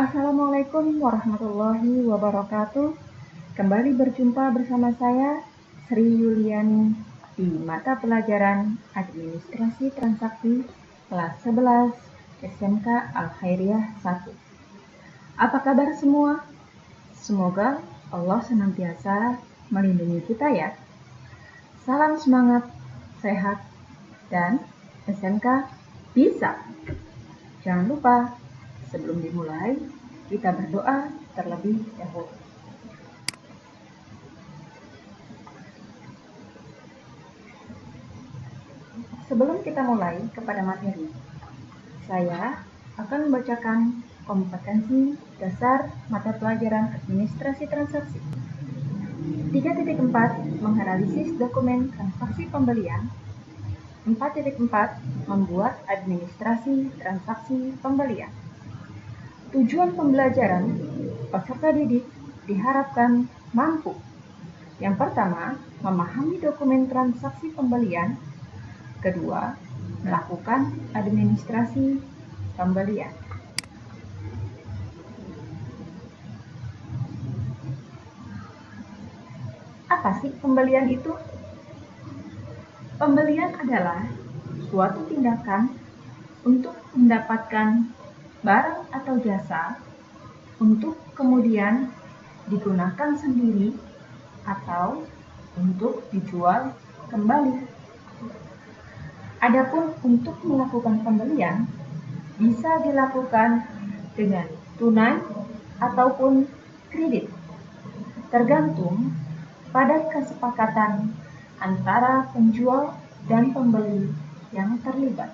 Assalamualaikum warahmatullahi wabarakatuh. Kembali berjumpa bersama saya, Sri Yuliani, di mata pelajaran Administrasi Transaksi kelas 11 SMK Al-Khairiyah 1. Apa kabar semua? Semoga Allah senantiasa melindungi kita ya. Salam semangat, sehat, dan SMK bisa. Jangan lupa, sebelum dimulai, kita berdoa terlebih dahulu. Sebelum kita mulai kepada materi, saya akan membacakan kompetensi dasar mata pelajaran Administrasi Transaksi. 3.4 Menganalisis dokumen transaksi pembelian. 4.4 Membuat administrasi transaksi pembelian. Tujuan pembelajaran peserta didik diharapkan mampu. Yang pertama, memahami dokumen transaksi pembelian. Kedua, melakukan administrasi pembelian. Apa sih pembelian itu? Pembelian adalah suatu tindakan untuk mendapatkan barang atau jasa untuk kemudian digunakan sendiri atau untuk dijual kembali. Adapun untuk melakukan pembelian bisa dilakukan dengan tunai ataupun kredit, tergantung pada kesepakatan antara penjual dan pembeli yang terlibat.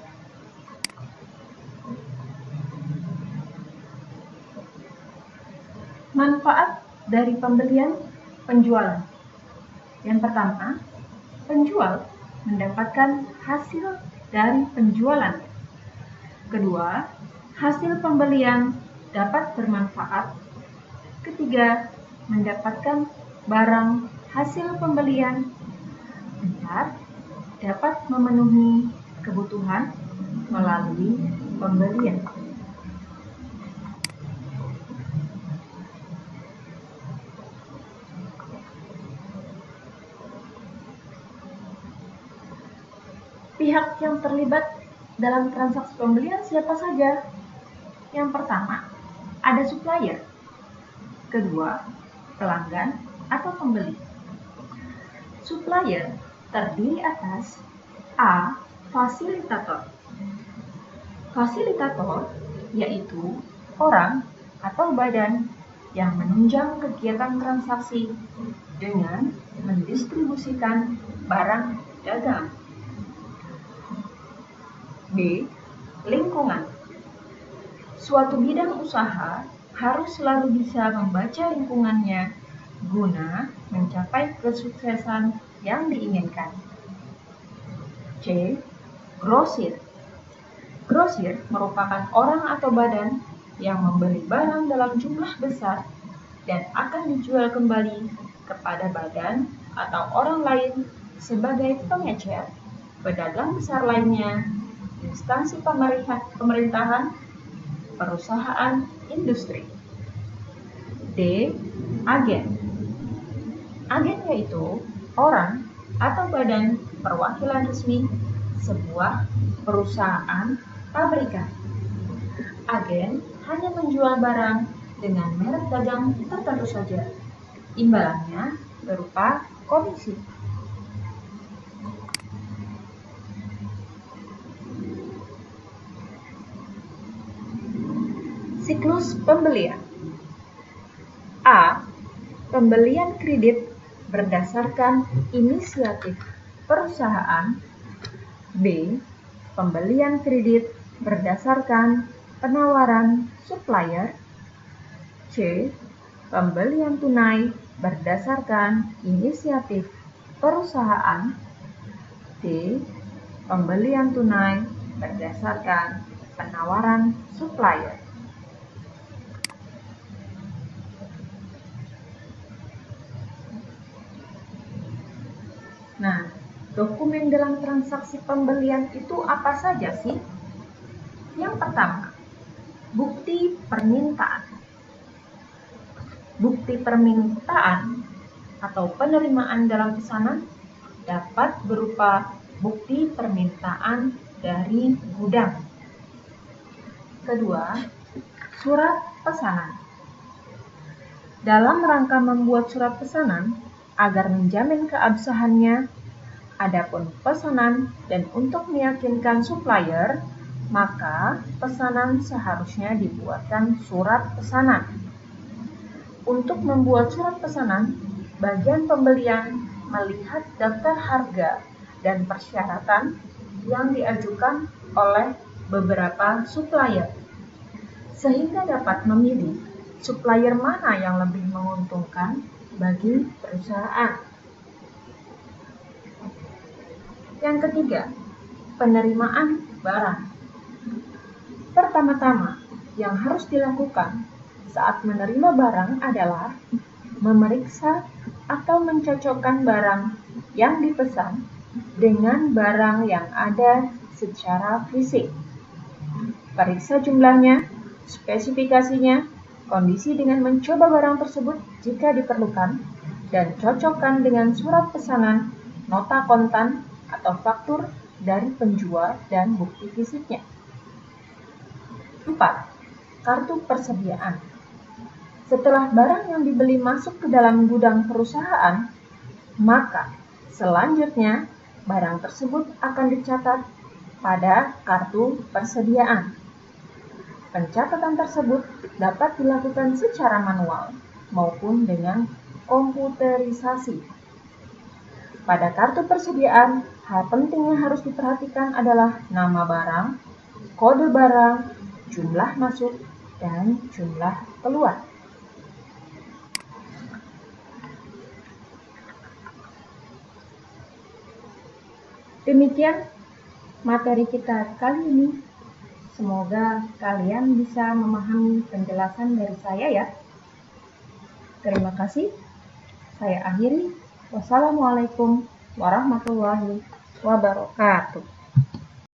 Manfaat dari pembelian penjualan. Yang pertama, penjual mendapatkan hasil dari penjualan. Kedua, hasil pembelian dapat bermanfaat. Ketiga, mendapatkan barang hasil pembelian. 4, dapat memenuhi kebutuhan melalui pembelian. Pihak yang terlibat dalam transaksi pembelian siapa saja? Yang pertama, ada supplier. Kedua, pelanggan atau pembeli. Supplier terdiri atas A. Fasilitator. Fasilitator yaitu orang atau badan yang menunjang kegiatan transaksi dengan mendistribusikan barang dagang. B. Lingkungan. Suatu bidang usaha harus selalu bisa membaca lingkungannya guna mencapai kesuksesan yang diinginkan. C. Grosir. Grosir merupakan orang atau badan yang membeli barang dalam jumlah besar dan akan dijual kembali kepada badan atau orang lain sebagai pengecer, pedagang besar lainnya, instansi pemerintahan, perusahaan industri. D. Agen. Agen yaitu orang atau badan perwakilan resmi sebuah perusahaan pabrikan. Agen hanya menjual barang dengan merek dagang tertentu saja. Imbalannya berupa komisi. Siklus pembelian. A. Pembelian kredit berdasarkan inisiatif perusahaan. B. Pembelian kredit berdasarkan penawaran supplier. C. Pembelian tunai berdasarkan inisiatif perusahaan. D. Pembelian tunai berdasarkan penawaran supplier. Nah, dokumen dalam transaksi pembelian itu apa saja sih? Yang pertama, bukti permintaan. Bukti permintaan atau penerimaan dalam pesanan dapat berupa bukti permintaan dari gudang. Kedua, surat pesanan. Dalam rangka membuat surat pesanan agar menjamin keabsahannya, adapun pesanan dan untuk meyakinkan supplier, maka pesanan seharusnya dibuatkan surat pesanan. Untuk membuat surat pesanan, bagian pembelian melihat daftar harga dan persyaratan yang diajukan oleh beberapa supplier, sehingga dapat memilih supplier mana yang lebih menguntungkan bagi perusahaan. Yang ketiga, penerimaan barang. Pertama-tama, yang harus dilakukan saat menerima barang adalah memeriksa atau mencocokkan barang yang dipesan dengan barang yang ada secara fisik. Periksa jumlahnya, spesifikasinya, kondisi dengan mencoba barang tersebut jika diperlukan, dan cocokkan dengan surat pesanan, nota kontan, atau faktur dari penjual dan bukti fisiknya. 4. Kartu persediaan. Setelah barang yang dibeli masuk ke dalam gudang perusahaan, maka selanjutnya barang tersebut akan dicatat pada kartu persediaan. Pencatatan tersebut dapat dilakukan secara manual maupun dengan komputerisasi. Pada kartu persediaan, hal penting yang harus diperhatikan adalah nama barang, kode barang, jumlah masuk, dan jumlah keluar. Demikian materi kita kali ini. Semoga kalian bisa memahami penjelasan dari saya ya. Terima kasih. Saya akhiri. Wassalamualaikum warahmatullahi wabarakatuh.